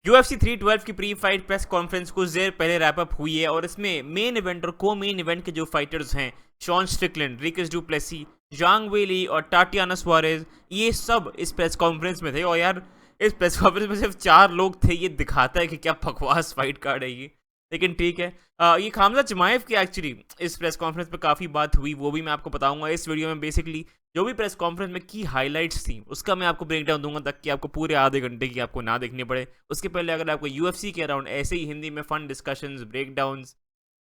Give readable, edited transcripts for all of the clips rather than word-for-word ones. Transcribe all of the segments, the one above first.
UFC 312 की pre fight press conference कुछ देर पहले रैप अप हुई है और इसमें मेन इवेंट और को मेन इवेंट के जो फाइटर्स हैं शॉन स्ट्रिकलैंड, रिकस डू प्लेसी, जांग वेली और टाटियाना सुआरेज, ये सब इस प्रेस कॉन्फ्रेंस में थे। और यार इस प्रेस कॉन्फ्रेंस में सिर्फ 4 लोग थे। ये दिखाता है कि क्या बकवास फाइट कार्ड है ये, लेकिन ठीक है। ये खामजा चिमाएव की एक्चुअली इस प्रेस कॉन्फ्रेंस पे काफ़ी बात हुई, वो भी मैं आपको बताऊंगा इस वीडियो में। बेसिकली जो भी प्रेस कॉन्फ्रेंस में की हाइलाइट्स थी उसका मैं आपको ब्रेक डाउन दूंगा, ताकि आपको पूरे आधे घंटे की आपको ना देखनी पड़े। उसके पहले अगर आपको यूएफसी के अराउंड ऐसे ही हिंदी में फन डिस्कशंस, ब्रेक डाउन्स,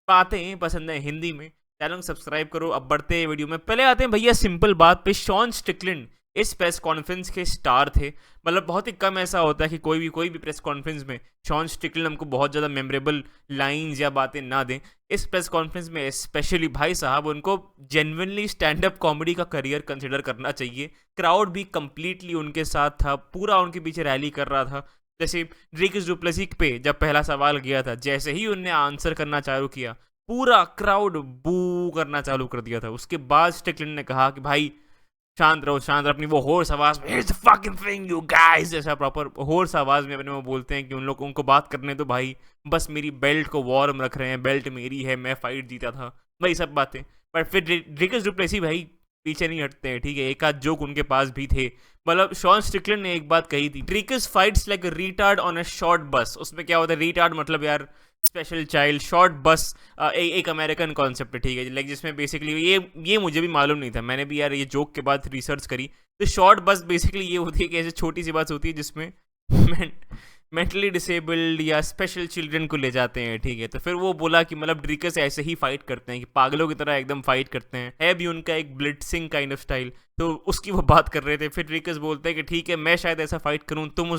बातें पसंद है हिंदी में, चैनल को सब्सक्राइब करो। अब बढ़ते हैं वीडियो में। पहले आते हैं भैया सिंपल बात पे, शॉन स्ट्रिकलैंड इस प्रेस कॉन्फ्रेंस के स्टार थे। मतलब बहुत ही कम ऐसा होता है कि कोई भी प्रेस कॉन्फ्रेंस में शॉन स्ट्रिकलैंड हमको बहुत ज़्यादा मेमोरेबल लाइंस या बातें ना दें। इस प्रेस कॉन्फ्रेंस में स्पेशली भाई साहब उनको जेन्युइनली स्टैंड अप कॉमेडी का करियर कंसिडर करना चाहिए। क्राउड भी कंप्लीटली उनके साथ था, पूरा उनके पीछे रैली कर रहा था। जैसे रिकस डू प्लेसी पे जब पहला सवाल गया था, जैसे ही उनने आंसर करना चालू किया, पूरा क्राउड बू करना चालू कर दिया था। उसके बाद स्ट्रिकलैंड ने कहा कि भाई शांत रहो, शांत रहो, अपनी वो होर्स आवाज में, it's fucking thing you guys, जैसा प्रॉपर होर्स आवाज में अपने वो बोलते हैं कि उन लोग उनको बात करने तो भाई, बस मेरी बेल्ट को वार्म रख रहे हैं, बेल्ट मेरी है, मैं फाइट जीता था, वही सब बातें। पर फिर रिकस डू प्लेसी भाई पीछे नहीं हटते हैं, ठीक है। एक आध जोक उनके पास भी थे। मतलब शॉन स्ट्रिकलैंड ने एक बात कही थी, रिकस fights like a retard on a short bus. उसमें क्या होता है, रिटार्ड मतलब यार स्पेशल चाइल्ड, शॉर्ट बस एक अमेरिकन कॉन्सेप्ट है, ठीक है। लाइक जिसमें बेसिकली ये मुझे भी मालूम नहीं था, मैंने भी यार ये जोक के बाद रिसर्च करी। तो शॉर्ट बस बेसिकली ये होती है कि ऐसे छोटी सी बस होती है जिसमें मेंटली डिसेबल्ड या स्पेशल चिल्ड्रन को ले जाते हैं, ठीक है। तो फिर वो बोला कि मतलब ड्रिकस ऐसे ही फाइट करते हैं कि पागलों की तरह एकदम फाइट करते हैं, है भी उनका एक ब्लिट्सिंग काइंड ऑफ स्टाइल। तो उसकी वो बात कर रहे थे। फिर ड्रिकस बोलते हैं कि ठीक है, मैं शायद ऐसा फाइट करूं, तुम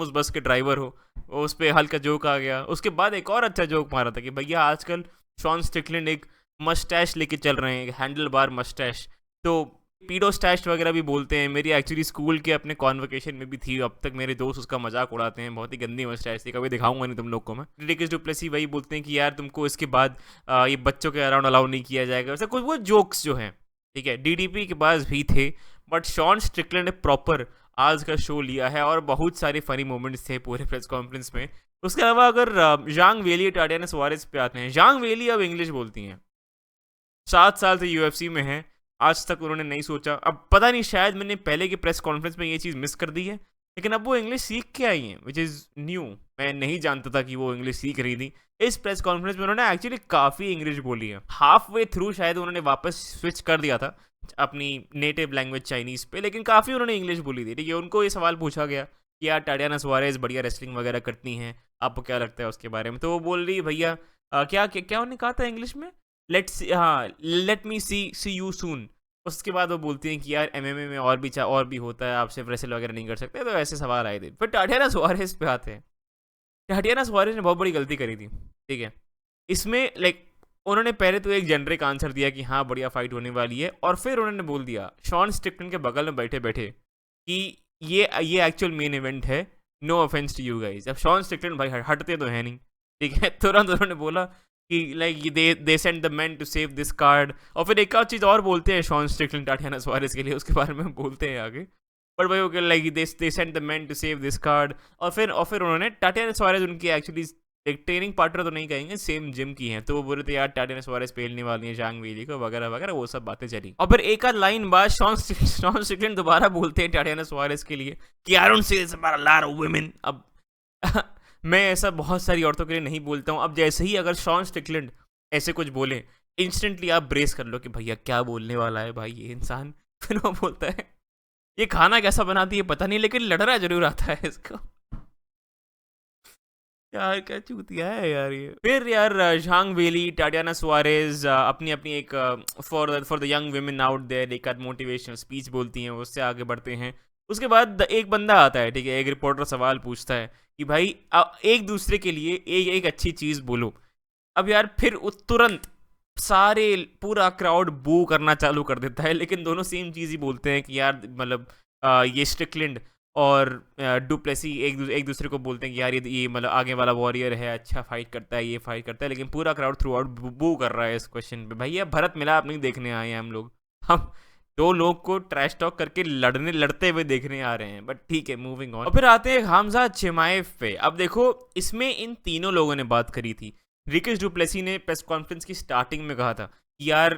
उस बस के ड्राइवर हो। उस पर हल्का जोक आ गया। उसके बाद एक और अच्छा जोक मारा था कि भैया आजकल शॉन स्ट्रिकलैंड एक मस्टैश लेके चल रहे हैं, एक हैंडल बार मस्टैश। तो पीडो स्टैश वगैरह भी बोलते हैं। मेरी एक्चुअली स्कूल के अपने कॉन्वोकेशन में भी थी, अब तक मेरे दोस्त उसका मजाक उड़ाते हैं। बहुत ही गंदी मस्टैश थी, कभी दिखाऊंगा नहीं तुम लोग को मैं। रिकस डू प्लेसी वही बोलते हैं कि यार तुमको इसके बाद ये बच्चों के अराउंड अलाउ नहीं किया जाएगा, वैसे कुछ वो जोक्स जो हैं, ठीक है। डीडीपी के पास भी थे, बट शॉन स्ट्रिकलैंड ने प्रॉपर आज का शो लिया है और बहुत सारे फनी मोमेंट्स थे पूरे प्रेस कॉन्फ्रेंस में। उसके अलावा अगर जांग वेली, टाटियाना सुआरेज पे आते हैं, जांग वेली अब इंग्लिश बोलती हैं, 7 साल से यूएफसी में है, आज तक उन्होंने नहीं सोचा। अब पता नहीं, शायद मैंने पहले की प्रेस कॉन्फ्रेंस में ये चीज़ मिस कर दी है, लेकिन अब वो इंग्लिश सीख के आई हैं, विच इज़ न्यू। मैं नहीं जानता था कि वो इंग्लिश सीख रही थी। इस प्रेस कॉन्फ्रेंस में उन्होंने एक्चुअली काफ़ी इंग्लिश बोली है। हाफ वे थ्रू शायद उन्होंने वापस स्विच कर दिया था अपनी नेटिव लैंग्वेज चाइनीज़ पे, लेकिन काफ़ी उन्होंने इंग्लिश बोली थी, ठीक है। उनको ये सवाल पूछा गया कि यार टाटियाना सुआरेज बढ़िया रेसलिंग वगैरह करती हैं, आपको क्या लगता है उसके बारे में। तो वो बोल रही भैया क्या क्या क्या उन्होंने कहा था इंग्लिश में, let me C you soon. उसके बाद वो बोलती हैं कि यार एमएमए में और भी होता है, आप सिर्फ रेसल वगैरह नहीं कर सकते। तो ऐसे सवाल आए थे। फिर टाटियाना सुआरेज पे आते हैं। टाटियाना सुआरेज ने बहुत बड़ी गलती करी थी, ठीक है। इसमें लाइक उन्होंने पहले तो एक जेनरिक आंसर दिया कि हाँ बढ़िया फाइट होने वाली है, और फिर उन्होंने बोल दिया शॉन स्ट्रिकलैंड के बगल में बैठे बैठे कि ये एक्चुअल मेन इवेंट है, no offence to you guys. अब शॉन स्ट्रिकलैंड भाई हटते तो है नहीं, ठीक है। तुरंत उन्होंने बोला कि like they send the man to save this card. और फिर एक और चीज़ और बोलते हैं शॉन स्ट्रिकलैंड टाटियाना सुआरेज के लिए, उसके बारे में बोलते हैं आगे। पर भाई वो like they send the man to save this card. और फिर उन्होंने टाटियाना सुआरेज उनकी एक्चुअली एक ट्रेनिंग पार्टनर तो नहीं कहेंगे, सेम जिम की हैं। तो वो बोल रहे थे यार टाटियाना सुआरेज पेलने वाली है जांग वेली को, वगैरह वगैरह, वो सब बातें चली। और फिर एक आध लाइन बाद शॉन स्ट्रिकलैंड दोबारा बोलते हैं टाटियाना सुआरेज के लिए कि I don't see this about a lot of women. अब मैं ऐसा बहुत सारी औरतों के लिए नहीं बोलता हूँ। अब जैसे ही अगर शॉन स्ट्रिकलैंड ऐसे कुछ बोले, इंस्टेंटली आप ब्रेस कर लो कि भैया क्या बोलने वाला है भाई ये इंसान। फिर वो बोलता है ये खाना कैसा बनाती है पता नहीं, लेकिन लड़ना जरूर आता है इसको। यार क्या चूतिया है यार ये। फिर यार झांग वेली, टाटियाना सुआरेज अपनी अपनी एक for the young women out there एक आध मोटिवेशनल स्पीच बोलती हैं, उससे आगे बढ़ते हैं। उसके बाद एक बंदा आता है, ठीक है, एक रिपोर्टर सवाल पूछता है कि भाई एक दूसरे के लिए एक अच्छी चीज़ बोलो। अब यार फिर तुरंत सारे पूरा क्राउड बू करना चालू कर देता है, लेकिन दोनों सेम चीज़ ही बोलते हैं कि यार मतलब ये स्ट्रिकलैंड और डुप्लेसी एक दूसरे को बोलते हैं कि यार ये मतलब आगे वाला वॉरियर है, अच्छा फाइट करता है, ये फाइट करता है। लेकिन पूरा क्राउड थ्रू आउट बू कर रहा है इस क्वेश्चन पे। भैया भरत मिलाप नहीं देखने आए हैं हम लोग, हम दो लोग को ट्रैश टॉक करके लड़ते हुए देखने आ रहे हैं, बट ठीक है, मूविंग ऑन। और फिर आते हैं हमजा चिमाएव पे। अब देखो, इसमें इन तीनों लोगों ने बात करी थी। रिकीश डुप्लेसी ने प्रेस कॉन्फ्रेंस की स्टार्टिंग में कहा था कि यार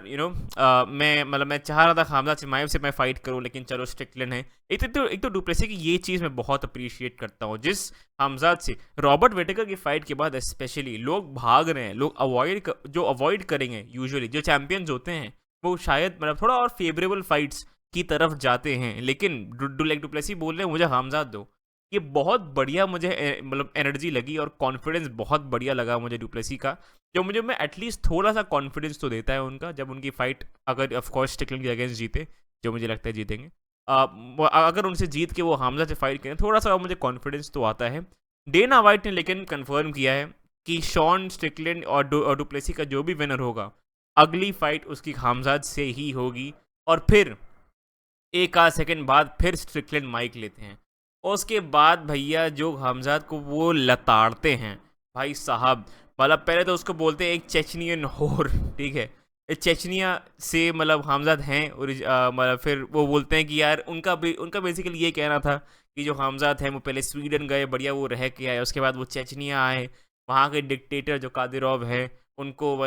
मैं चाह रहा था हमजा चिमाएव से मैं फाइट करूं, लेकिन चलो स्ट्रिकलैंड है। एक तो डुप्लेसी की ये चीज़ मैं बहुत अप्रिशिएट करता हूँ, जिस हमजाद से रॉबर्ट विटेकर की फाइट के बाद स्पेशली लोग भाग रहे हैं, लोग जो अवॉइड करेंगे यूजुअली जो चैंपियंस होते हैं, वो शायद थोड़ा और फेवरेबल फाइट्स की तरफ जाते हैं। लेकिन डुप्लेसी बोल रहे हैं मुझे हमजाद दो, ये बहुत बढ़िया मुझे एनर्जी लगी और कॉन्फिडेंस बहुत बढ़िया लगा मुझे डुप्लेसी का, जो मुझे मैं एटलीस्ट थोड़ा सा कॉन्फिडेंस तो देता है उनका जब उनकी फाइट अगर ऑफकोर्स स्ट्रिकलैंड के अगेंस्ट जीते, जो मुझे लगता है जीतेंगे। अगर उनसे जीत के वो हमजा से फाइट करें, थोड़ा सा मुझे कॉन्फिडेंस तो आता है। डेना वाइट ने लेकिन कंफर्म किया है कि शॉन स्ट्रिकलैंड और डुप्लेसी का जो भी विनर होगा, अगली फाइट उसकी हमजाद से ही होगी। और फिर एक आध सेकंड बाद फिर स्ट्रिकलैंड माइक लेते हैं, और उसके बाद भैया जो हमजाद को वो लताड़ते हैं भाई साहब। पहले तो उसको बोलते हैं एक चेचनियन होर, ठीक है, चेचनिया से हमजाद हैं, और फिर वो बोलते हैं कि यार उनका बेसिकली ये कहना था कि जो हमजाद हैं वो पहले स्वीडन गए, बढ़िया वो रह के आए, उसके बाद वो चेचनिया आए, वहाँ के डिक्टेटर जो कादिरोव हैं उनको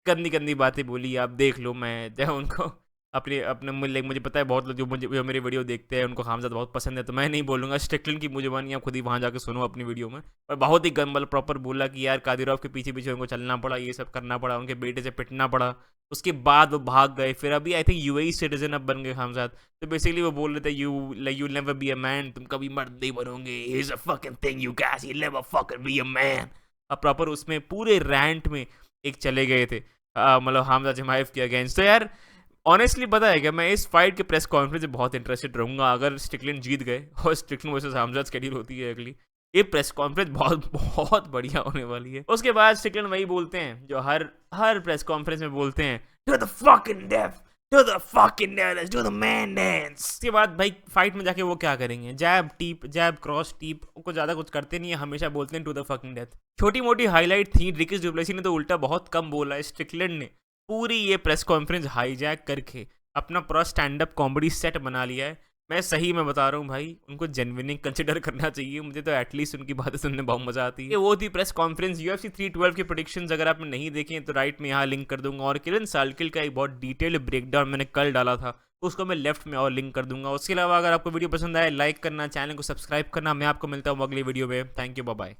गंदी गंदी बातें बोली। आप देख लो, मैं जब उनको अपने मुझे पता है बहुत लोग जो मेरे वीडियो देखते हैं उनको हमजाद बहुत पसंद है, तो मैं नहीं बोलूँगा। स्ट्रिकलैंड की मुझे बानी आप खुद ही वहाँ जाके सुनो अपनी वीडियो में। और बहुत ही प्रॉपर बोला कि यार कादिरोव के पीछे पीछे उनको चलना पड़ा, ये सब करना पड़ा, उनके बेटे से पिटना पड़ा, उसके बाद वो भाग गए। फिर अभी आई थिंक यूएई सिटीजन अब बन गए हमजाद। तो बेसिकली वो बोल रहे थे you never be a man, तुम कभी मर्द नहीं बनोगे, is a fucking thing you guys, you never fucking be a man. अब प्रॉपर उसमें पूरे रैंट में एक चले गए थे हमजा चिमाएव के अगेंस्ट। तो यार ऑनेस्टली पता है क्या, मैं इस फाइट के प्रेस कॉन्फ्रेंस में बहुत इंटरेस्टेड रहूंगा अगर स्ट्रिकलैंड जीत गए और स्ट्रिकलैंड वर्सेस हमजा शेड्यूल होती है अगली। ये प्रेस कॉन्फ्रेंस बहुत बहुत बढ़िया होने वाली है। उसके बाद स्ट्रिकलैंड वही बोलते हैं जो हर प्रेस कॉन्फ्रेंस में बोलते हैं, to the fucking death, to the fucking death, let's do the man dance. उसके बाद भाई फाइट में जाके वो क्या करेंगे, जैब क्रॉस टीप, को ज्यादा कुछ करते नहीं है, हमेशा बोलते हैं टू द फकिंग डेथ। छोटी मोटी हाईलाइट थी, रिकीश डुप्लेसी ने तो उल्टा बहुत कम बोला है। स्ट्रिकलैंड ने पूरी ये प्रेस कॉन्फ्रेंस हाईजैक करके अपना पूरा स्टैंड अप कॉमेडी सेट बना लिया है। मैं सही में बता रहा हूँ भाई, उनको जेन्युइनली कंसिडर करना चाहिए। मुझे तो एटलीस्ट उनकी बातें सुनने बहुत मजा आती है। वो थी प्रेस कॉन्फ्रेंस। UFC 312 की प्रेडिक्शंस अगर आपने नहीं देखे तो राइट में यहाँ लिंक कर दूंगा, और किलन साल्किल का एक बहुत डिटेल्ड ब्रेकडाउन मैंने कल डाला था, उसको मैं लेफ्ट में और लिंक कर दूंगा। उसके अलावा अगर आपको वीडियो पसंद आए, लाइक करना, चैनल को सब्सक्राइब करना। मैं आपको मिलता हूँ अगली वीडियो में। Thank you, bye bye.